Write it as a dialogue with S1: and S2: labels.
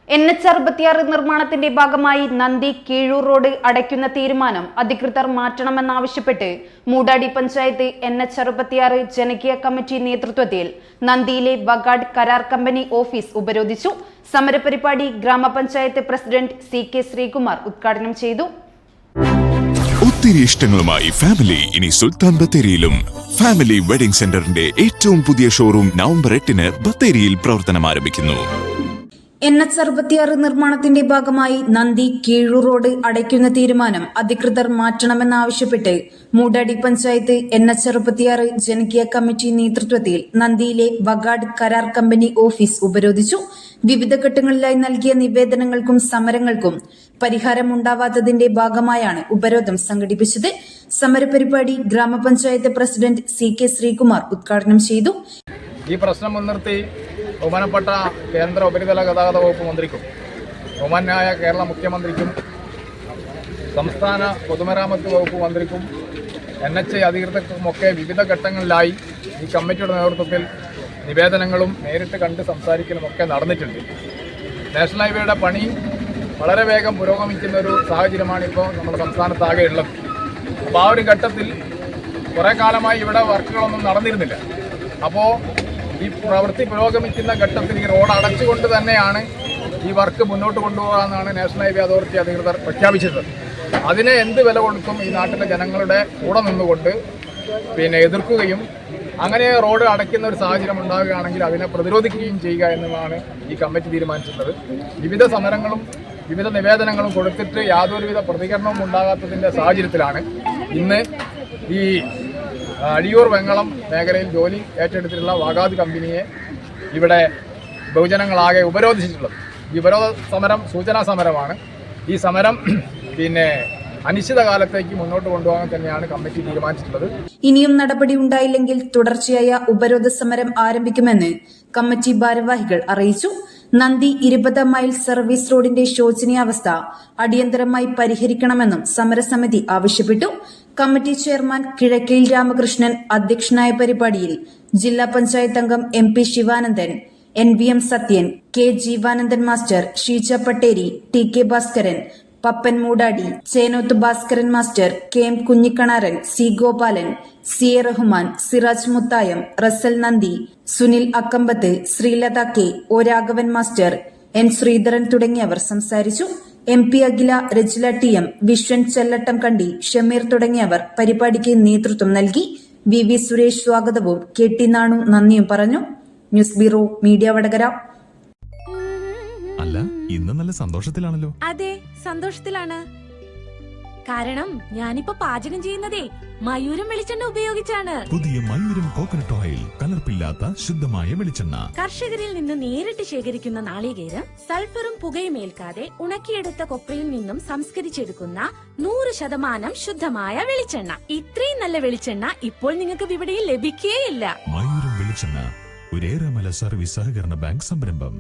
S1: NH66 നിർമ്മാണത്തിന്റെ ഭാഗമായി നന്ദി കീഴൂർ റോഡ് അടയ്ക്കുന്ന തീരുമാനം അധികൃതർ മാറ്റണമെന്നാവശ്യപ്പെട്ട് മൂടാടി പഞ്ചായത്ത് NH66 ജനകീയ കമ്മിറ്റി നേതൃത്വത്തിൽ നന്ദിയിലെ വഗാഡ് കരാർ കമ്പനി ഓഫീസ് ഉപരോധിച്ചു. സമരപരിപാടി ഗ്രാമപഞ്ചായത്ത് പ്രസിഡന്റ് CK ശ്രീകുമാർ ഉദ്ഘാടനം ചെയ്തു.
S2: ഒത്തിരി ഇഷ്ടങ്ങളുമായി ഫാമിലി ഇനി സുൽത്താൻ ബത്തേരിയിലും. ഫാമിലി വെഡിംഗ് സെന്ററിന്റെ ഏറ്റവും പുതിയ ഷോറൂം നവംബർ 8-ന് ബത്തേരിയിൽ പ്രവർത്തനം ആരംഭിക്കുന്നു.
S1: NH66 നിർമ്മാണത്തിന്റെ ഭാഗമായി നന്ദി കീഴൂർ റോഡ് അടയ്ക്കുന്ന തീരുമാനം അധികൃതർ മാറ്റണമെന്നാവശ്യപ്പെട്ട് മൂടാടി പഞ്ചായത്ത് NH66 ജനകീയ കമ്മിറ്റി നേതൃത്വത്തിൽ നന്ദിയിലെ വഗാഡ് കരാർ കമ്പനി ഓഫീസ് ഉപരോധിച്ചു. വിവിധ ഘട്ടങ്ങളിലായി നൽകിയ നിവേദനങ്ങൾക്കും സമരങ്ങൾക്കും പരിഹാരമുണ്ടാവാത്തതിന്റെ ഭാഗമായാണ് ഉപരോധം സംഘടിപ്പിച്ചത്. സമരപരിപാടി ഗ്രാമപഞ്ചായത്ത് പ്രസിഡന്റ് CK ശ്രീകുമാർ ഉദ്ഘാടനം ചെയ്തു.
S3: ഈ പ്രശ്നം മുൻനിർത്തി ബഹുമാനപ്പെട്ട കേന്ദ്ര ഉപരിതല ഗതാഗത വകുപ്പ് മന്ത്രിക്കും ബഹുമാന്യായ കേരള മുഖ്യമന്ത്രിക്കും സംസ്ഥാന പൊതുമരാമത്ത് വകുപ്പ് മന്ത്രിക്കും NHI അധികൃതർക്കുമൊക്കെ വിവിധ ഘട്ടങ്ങളിലായി ഈ കമ്മിറ്റിയുടെ നേതൃത്വത്തിൽ നിവേദനങ്ങളും നേരിട്ട് കണ്ട് സംസാരിക്കലുമൊക്കെ നടന്നിട്ടുണ്ട്. നാഷണൽ ഹൈവേയുടെ പണി വളരെ വേഗം പുരോഗമിക്കുന്ന ഒരു സാഹചര്യമാണ് ഇപ്പോൾ നമ്മുടെ സംസ്ഥാനത്താകെ ഉള്ളത്. അപ്പോൾ ആ ഒരു ഘട്ടത്തിൽ കുറേ കാലമായി ഇവിടെ വർക്കുകളൊന്നും നടന്നിരുന്നില്ല. അപ്പോൾ ഈ പ്രവൃത്തി പുരോഗമിക്കുന്ന ഘട്ടത്തിൽ ഈ റോഡ് അടച്ചുകൊണ്ട് തന്നെയാണ് ഈ വർക്ക് മുന്നോട്ട് കൊണ്ടുപോകാമെന്നാണ് നാഷണൽ ഹൈവേ അതോറിറ്റി അധികൃതർ പ്രഖ്യാപിച്ചത്. അതിനെ എന്ത് വില കൊടുത്തും ഈ നാട്ടിലെ ജനങ്ങളുടെ കൂടെ നിന്നുകൊണ്ട് എതിർക്കുകയും അങ്ങനെ റോഡ് അടയ്ക്കുന്ന ഒരു സാഹചര്യം ഉണ്ടാവുകയാണെങ്കിൽ അതിനെ പ്രതിരോധിക്കുകയും ചെയ്യുക എന്നതാണ് ഈ കമ്മിറ്റി തീരുമാനിച്ചിട്ടുള്ളത്. വിവിധ സമരങ്ങളും വിവിധ നിവേദനങ്ങളും കൊടുത്തിട്ട് യാതൊരുവിധ പ്രതികരണവും ഉണ്ടാകാത്തതിൻ്റെ സാഹചര്യത്തിലാണ് ഇന്ന് ഈ അഴിയൂർ വെങ്ങളം മേഖലയിൽ ജോലി ഏറ്റെടുത്തിട്ടുള്ള വഗാദ് കമ്പനിയെ ഇവിടെ ബഹുജനങ്ങളാകെ ഉപരോധിച്ചിട്ടുള്ളത്. ഈ ഉപരോധ സമരം സൂചനാ സമരമാണ്. ഈ സമരം അനിശ്ചിതകാലത്തേക്ക് മുന്നോട്ട് കൊണ്ടുപോകാൻ തന്നെയാണ് കമ്മിറ്റി തീരുമാനിച്ചിട്ടുള്ളത്.
S1: ഇനിയും നടപടി ഉണ്ടായില്ലെങ്കിൽ തുടർച്ചയായ ഉപരോധ സമരം ആരംഭിക്കുമെന്ന് കമ്മിറ്റി ഭാരവാഹികൾ അറിയിച്ചു. നന്ദി 20 മൈൽ സർവീസ് റോഡിന്റെ ശോചനീയാവസ്ഥ അടിയന്തരമായി പരിഹരിക്കണമെന്നും സമരസമിതി ആവശ്യപ്പെട്ടു. കമ്മിറ്റി ചെയർമാൻ കിഴക്കയിൽ രാമകൃഷ്ണൻ അധ്യക്ഷനായ പരിപാടിയിൽ ജില്ലാ പഞ്ചായത്ത് അംഗം MP Sivanandan, NVM Sathyan, K Jeevanandan master, Sheeja Patteri, TK Bhaskaran, Pappan Moodadi, Chenoth Bhaskaran master, KM Kunhikkannaran, C Gopalan, CA Rahman, Siraj Muthayam, Rasal Nandi, Sunil Akkampath, Sreelatha K, O Raghavan master, N Sreedharan തുടങ്ങിയവർ സംസാരിച്ചു. MP അഖില, രജില TM, വിശ്വൻ ചെല്ലട്ടം കണ്ടി, ഷമീർ തുടങ്ങിയവർ പരിപാടിക്ക് നേതൃത്വം നൽകി. VV സുരേഷ് സ്വാഗതവും KT നാണു നന്ദിയും പറഞ്ഞു. News bureau media Vadakara.
S4: അല്ല, ഇന്ന് നല്ല സന്തോഷത്തിലാണല്ലോ.
S5: അതെ, സന്തോഷത്തിലാണ്. കാരണം ഞാനിപ്പോ പാചകം ചെയ്യുന്നതേ മയൂരം വെളിച്ചെണ്ണ ഉപയോഗിച്ചാണ്.
S4: പുതിയ മയൂരം കോക്കനട്ട് ഓയിൽ, കലർപ്പില്ലാത്ത ശുദ്ധമായ വെളിച്ചെണ്ണ.
S5: കർഷകരിൽ നിന്ന് നേരിട്ട് ശേഖരിക്കുന്ന നാളികേരം സൾഫറും പുകയും ഏൽക്കാതെ ഉണക്കിയെടുത്ത കൊപ്രയിൽ നിന്നും സംസ്കരിച്ചെടുക്കുന്ന 100% ശുദ്ധമായ വെളിച്ചെണ്ണ. ഇത്രയും നല്ല വെളിച്ചെണ്ണ ഇപ്പോൾ നിങ്ങൾക്ക് വിപണിയിൽ ലഭിക്കുകയില്ല.
S4: മയൂരം വെളിച്ചെണ്ണ, ഒരു ഏറെമല സർവീസ് സഹകരണ ബാങ്ക് സംരംഭം.